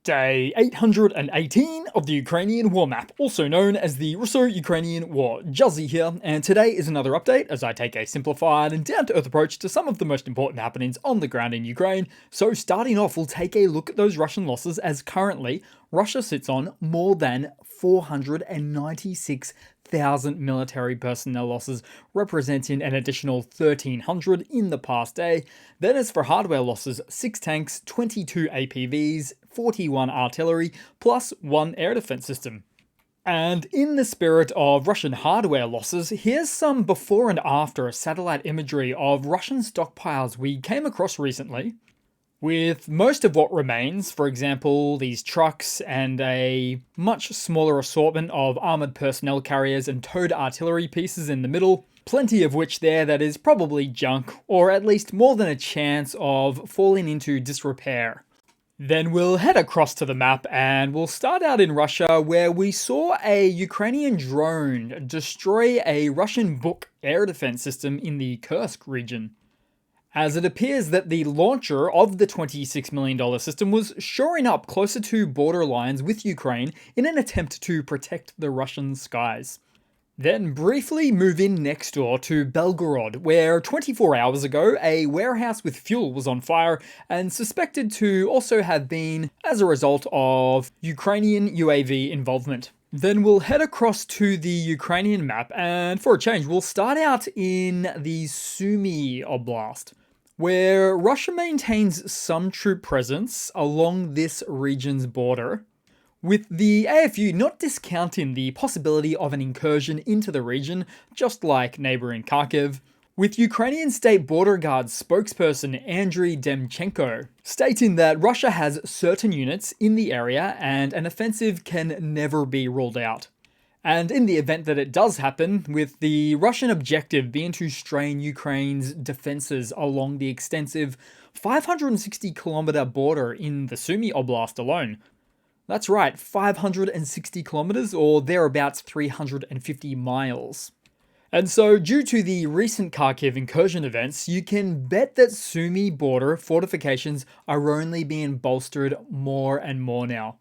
Day 818 of the Ukrainian War Map, also known as the Russo-Ukrainian War. Juzzie here, and today is another update as I take a simplified and down-to-earth approach to some of the most important happenings on the ground in Ukraine. So starting off, we'll take a look at those Russian losses, as currently Russia sits on more than 496,000 military personnel losses, representing an additional 1,300 in the past day. Then as for hardware losses, 6 tanks, 22 APVs, 41 artillery, plus 1 air defense system. And in the spirit of Russian hardware losses, here's some before and after satellite imagery of Russian stockpiles we came across recently. With most of what remains, for example, these trucks and a much smaller assortment of armoured personnel carriers and towed artillery pieces in the middle, plenty of which there that is probably junk, or at least more than a chance of falling into disrepair. Then we'll head across to the map and we'll start out in Russia, where we saw a Ukrainian drone destroy a Russian Buk air defense system in the Kursk region, as it appears that the launcher of the $26 million system was shoring up closer to border lines with Ukraine in an attempt to protect the Russian skies. Then briefly move in next door to Belgorod, where 24 hours ago a warehouse with fuel was on fire and suspected to also have been as a result of Ukrainian UAV involvement. Then we'll head across to the Ukrainian map, and for a change we'll start out in the Sumy Oblast, where Russia maintains some troop presence along this region's border, with the AFU not discounting the possibility of an incursion into the region, just like neighbouring Kharkiv, with Ukrainian State Border Guard spokesperson Andriy Demchenko stating that Russia has certain units in the area and an offensive can never be ruled out. And in the event that it does happen, with the Russian objective being to strain Ukraine's defences along the extensive 560-kilometre border in the Sumy Oblast alone. That's right, 560 kilometers, or thereabouts 350 miles. And so, due to the recent Kharkiv incursion events, you can bet that Sumy border fortifications are only being bolstered more and more now.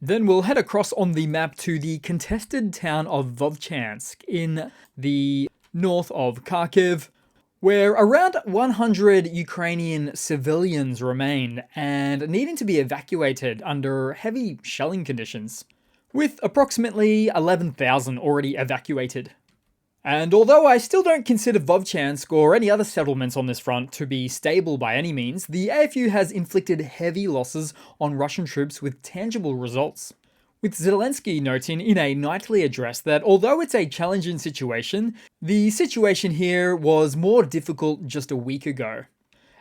Then we'll head across on the map to the contested town of Vovchansk in the north of Kharkiv, where around 100 Ukrainian civilians remain and needing to be evacuated under heavy shelling conditions, with approximately 11,000 already evacuated. And although I still don't consider Vovchansk or any other settlements on this front to be stable by any means, the AFU has inflicted heavy losses on Russian troops with tangible results, with Zelensky noting in a nightly address that although it's a challenging situation, the situation here was more difficult just a week ago.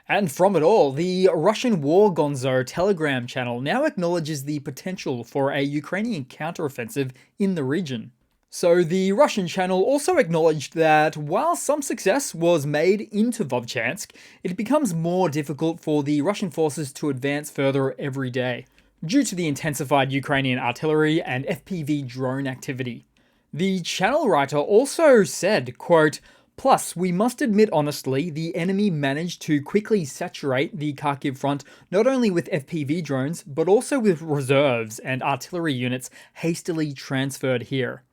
And from it all, the Russian War Gonzo Telegram channel now acknowledges the potential for a Ukrainian counteroffensive in the region. So the Russian channel also acknowledged that while some success was made into Vovchansk, it becomes more difficult for the Russian forces to advance further every day, due to the intensified Ukrainian artillery and FPV drone activity. The channel writer also said, quote, "Plus, we must admit honestly, the enemy managed to quickly saturate the Kharkiv front not only with FPV drones, but also with reserves and artillery units hastily transferred here."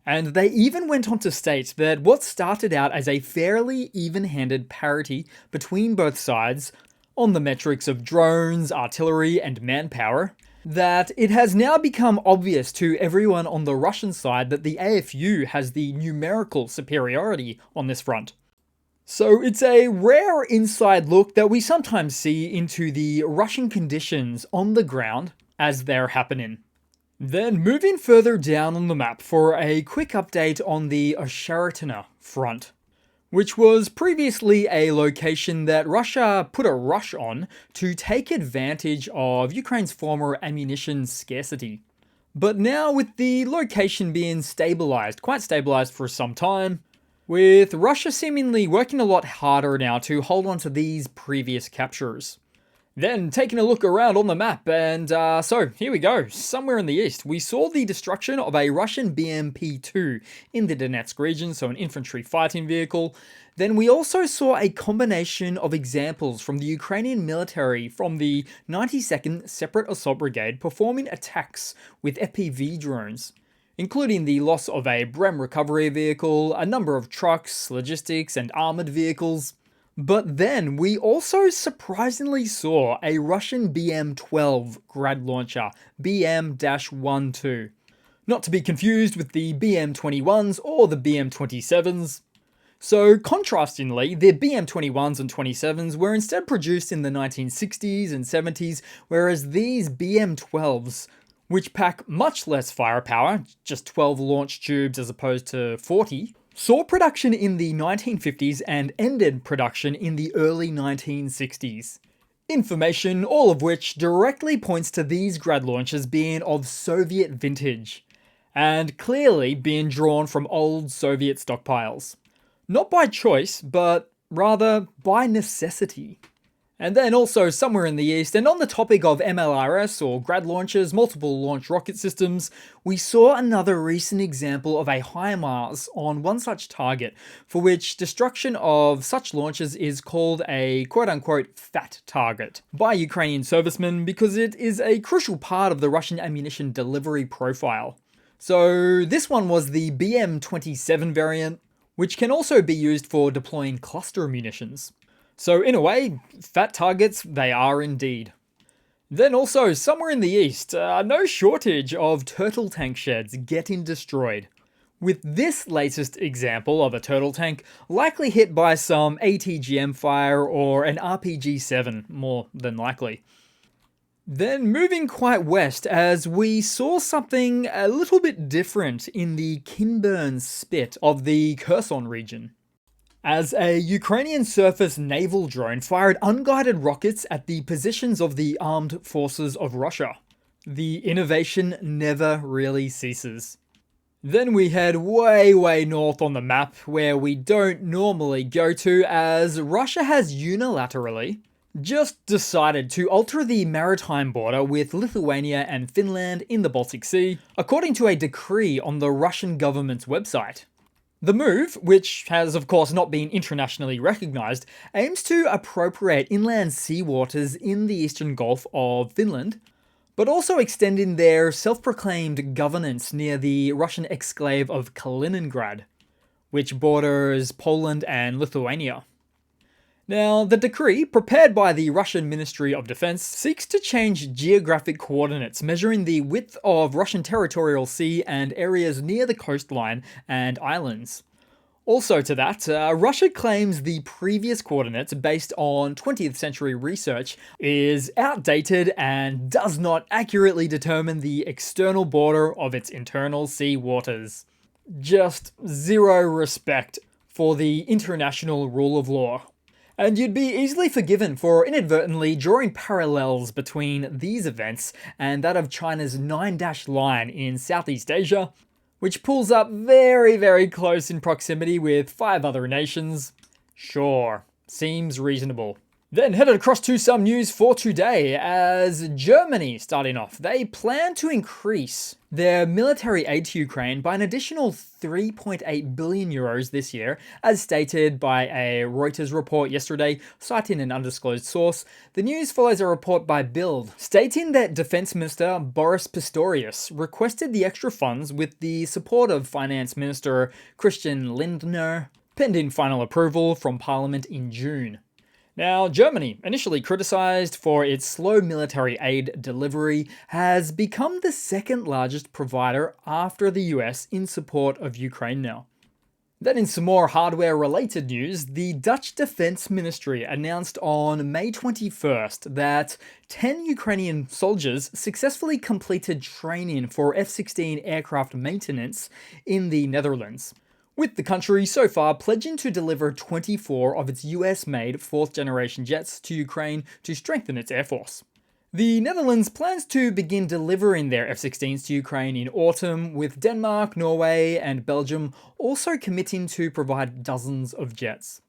And they even went on to state that what started out as a fairly even-handed parity between both sides on the metrics of drones, artillery, and manpower, that it has now become obvious to everyone on the Russian side that the AFU has the numerical superiority on this front. So it's a rare inside look that we sometimes see into the Russian conditions on the ground as they're happening. Then moving further down on the map for a quick update on the Osharatina front, which was previously a location that Russia put a rush on to take advantage of Ukraine's former ammunition scarcity. But now with the location being quite stabilized for some time, with Russia seemingly working a lot harder now to hold on to these previous captures. Then taking a look around on the map, and so here we go. Somewhere in the east, we saw the destruction of a Russian BMP-2 in the Donetsk region, so an infantry fighting vehicle. Then we also saw a combination of examples from the Ukrainian military from the 92nd Separate Assault Brigade performing attacks with FPV drones, including the loss of a Brem recovery vehicle, a number of trucks, logistics, and armoured vehicles. But then we also surprisingly saw a Russian BM-12 grad launcher, BM-12. Not to be confused with the BM-21s or the BM-27s. So contrastingly, the BM-21s and 27s were instead produced in the 1960s and 70s, whereas these BM-12s, which pack much less firepower, just 12 launch tubes as opposed to 40, saw production in the 1950s and ended production in the early 1960s. Information, all of which directly points to these grad launchers being of Soviet vintage, and clearly being drawn from old Soviet stockpiles. Not by choice, but rather by necessity. And then also somewhere in the east, and on the topic of MLRS or grad launchers, multiple launch rocket systems, we saw another recent example of a HIMARS on one such target, for which destruction of such launchers is called a quote-unquote fat target by Ukrainian servicemen because it is a crucial part of the Russian ammunition delivery profile. So this one was the BM-27 variant, which can also be used for deploying cluster munitions. So in a way, fat targets they are indeed. Then also, somewhere in the east, no shortage of turtle tank sheds getting destroyed. With this latest example of a turtle tank likely hit by some ATGM fire or an RPG-7, more than likely. Then moving quite west, as we saw something a little bit different in the Kinburn Spit of the Kherson region, as a Ukrainian surface naval drone fired unguided rockets at the positions of the armed forces of Russia. The innovation never really ceases. Then we head way north on the map, where we don't normally go to, as Russia has unilaterally just decided to alter the maritime border with Lithuania and Finland in the Baltic Sea, according to a decree on the Russian government's website. The move, which has of course not been internationally recognised, aims to appropriate inland seawaters in the eastern Gulf of Finland, but also extending their self-proclaimed governance near the Russian exclave of Kaliningrad, which borders Poland and Lithuania. Now, the decree, prepared by the Russian Ministry of Defense, seeks to change geographic coordinates measuring the width of Russian territorial sea and areas near the coastline and islands. Also to that, Russia claims the previous coordinates based on 20th century research is outdated and does not accurately determine the external border of its internal sea waters. Just zero respect for the international rule of law. And you'd be easily forgiven for inadvertently drawing parallels between these events and that of China's 9-dash line in Southeast Asia, which pulls up very close in proximity with 5 other nations. Sure, seems reasonable. Then headed across to some news for today, as Germany, starting off, they plan to increase their military aid to Ukraine by an additional 3.8 billion euros this year, as stated by a Reuters report yesterday, citing an undisclosed source. The news follows a report by Bild, stating that Defense Minister Boris Pistorius requested the extra funds with the support of Finance Minister Christian Lindner, pending final approval from Parliament in June. Now, Germany, initially criticised for its slow military aid delivery, has become the second largest provider after the US in support of Ukraine now. Then in some more hardware-related news, the Dutch Defense Ministry announced on May 21st that 10 Ukrainian soldiers successfully completed training for F-16 aircraft maintenance in the Netherlands, with the country so far pledging to deliver 24 of its US-made 4th-generation jets to Ukraine to strengthen its air force. The Netherlands plans to begin delivering their F-16s to Ukraine in autumn, with Denmark, Norway, and Belgium also committing to provide dozens of jets.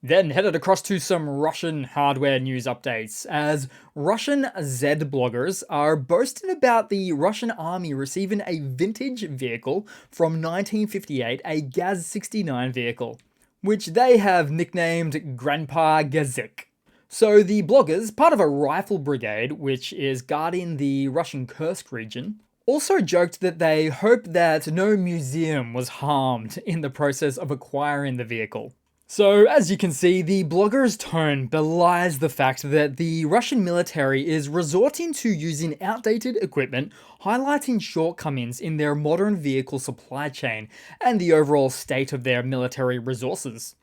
Then headed across to some Russian hardware news updates, as Russian Z bloggers are boasting about the Russian army receiving a vintage vehicle from 1958, a Gaz-69 vehicle, which they have nicknamed Grandpa Gazik. So the bloggers, part of a rifle brigade which is guarding the Russian Kursk region, also joked that they hope that no museum was harmed in the process of acquiring the vehicle. So, as you can see, the blogger's tone belies the fact that the Russian military is resorting to using outdated equipment, highlighting shortcomings in their modern vehicle supply chain and the overall state of their military resources.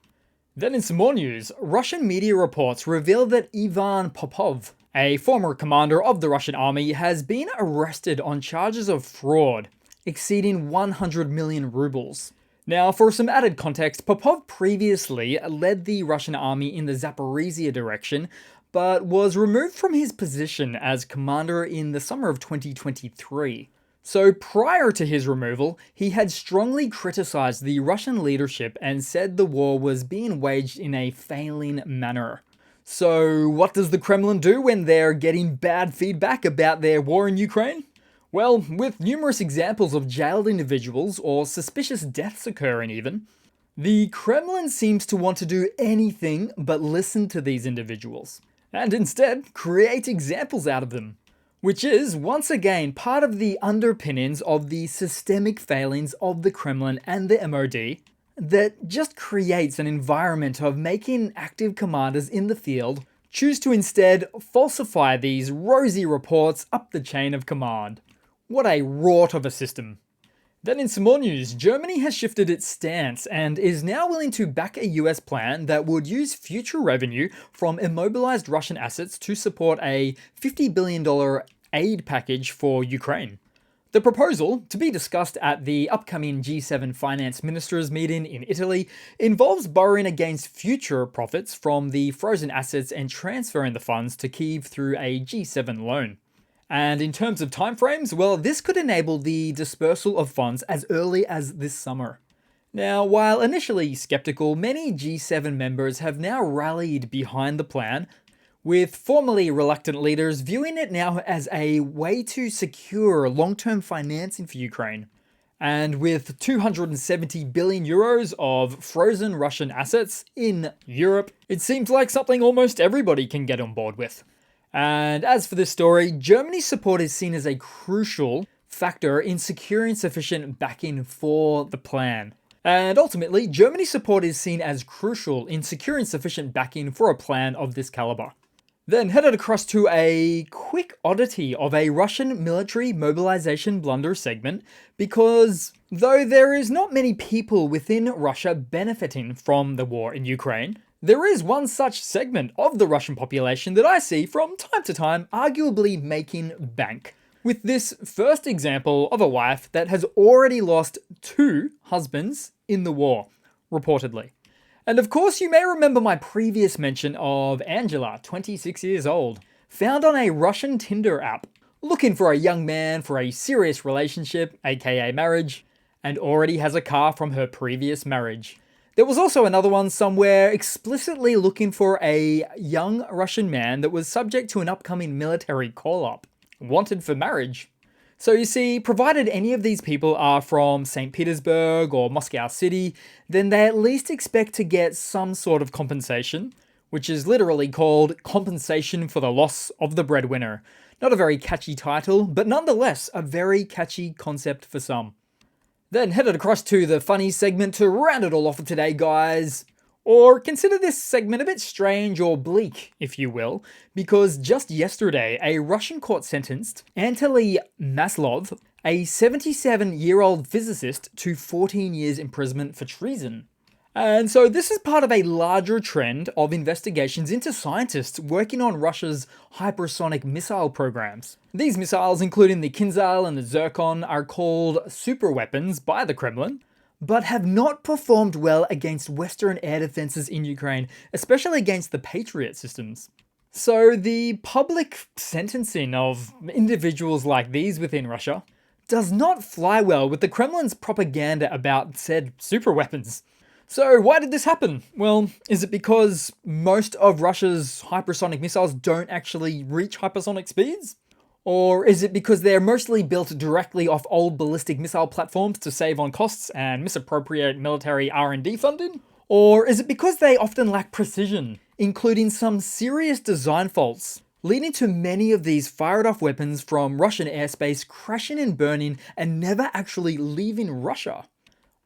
Then in some more news, Russian media reports reveal that Ivan Popov, a former commander of the Russian army, has been arrested on charges of fraud exceeding 100 million rubles. Now, for some added context, Popov previously led the Russian army in the Zaporizhia direction, but was removed from his position as commander in the summer of 2023. So prior to his removal, he had strongly criticized the Russian leadership and said the war was being waged in a failing manner. So what does the Kremlin do when they're getting bad feedback about their war in Ukraine? Well, with numerous examples of jailed individuals or suspicious deaths occurring even, the Kremlin seems to want to do anything but listen to these individuals, and instead create examples out of them. Which is, once again, part of the underpinnings of the systemic failings of the Kremlin and the MOD that just creates an environment of making active commanders in the field choose to instead falsify these rosy reports up the chain of command. What a rort of a system. Then in some more news, Germany has shifted its stance and is now willing to back a US plan that would use future revenue from immobilized Russian assets to support a $50 billion aid package for Ukraine. The proposal, to be discussed at the upcoming G7 finance ministers meeting in Italy, involves borrowing against future profits from the frozen assets and transferring the funds to Kyiv through a G7 loan. And in terms of timeframes, well, this could enable the dispersal of funds as early as this summer. Now, while initially skeptical, many G7 members have now rallied behind the plan, with formerly reluctant leaders viewing it now as a way to secure long-term financing for Ukraine. And with 270 billion euros of frozen Russian assets in Europe, it seems like something almost everybody can get on board with. And as for this story, Germany's support is seen as a crucial factor in securing sufficient backing for the plan. And ultimately, Germany's support is seen as crucial in securing sufficient backing for a plan of this caliber. Then headed across to a quick oddity of a Russian military mobilization blunder segment, because though there is not many people within Russia benefiting from the war in Ukraine, there is one such segment of the Russian population that I see from time to time arguably making bank. With this first example of a wife that has already lost 2 husbands in the war, reportedly. And of course, you may remember my previous mention of Angela, 26 years old, found on a Russian Tinder app, looking for a young man for a serious relationship, aka marriage, and already has a car from her previous marriage. There was also another one somewhere explicitly looking for a young Russian man that was subject to an upcoming military call-up, wanted for marriage. So you see, provided any of these people are from St. Petersburg or Moscow City, then they at least expect to get some sort of compensation, which is literally called compensation for the loss of the breadwinner. Not a very catchy title, but nonetheless a very catchy concept for some. Then headed across to the funny segment to round it all off for today, guys. Or consider this segment a bit strange or bleak, if you will, because just yesterday, a Russian court sentenced Anatoly Maslov, a 77-year-old physicist, to 14 years imprisonment for treason. And so this is part of a larger trend of investigations into scientists working on Russia's hypersonic missile programs. These missiles, including the Kinzhal and the Zircon, are called superweapons by the Kremlin, but have not performed well against Western air defenses in Ukraine, especially against the Patriot systems. So the public sentencing of individuals like these within Russia does not fly well with the Kremlin's propaganda about said superweapons. So why did this happen? Well, is it because most of Russia's hypersonic missiles don't actually reach hypersonic speeds? Or is it because they're mostly built directly off old ballistic missile platforms to save on costs and misappropriate military R&D funding? Or is it because they often lack precision, including some serious design faults, leading to many of these fired-off weapons from Russian airspace crashing and burning and never actually leaving Russia?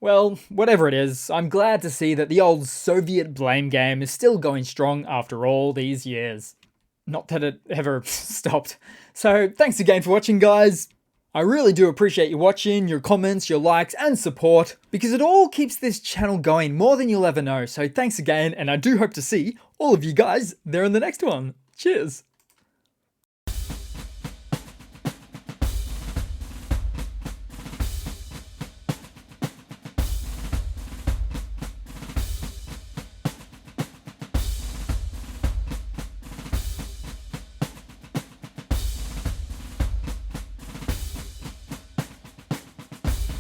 Well, whatever it is, I'm glad to see that the old Soviet blame game is still going strong after all these years. Not that it ever stopped. So thanks again for watching, guys. I really do appreciate you watching, your comments, your likes, and support, because it all keeps this channel going more than you'll ever know. So thanks again, and I do hope to see all of you guys there in the next one. Cheers.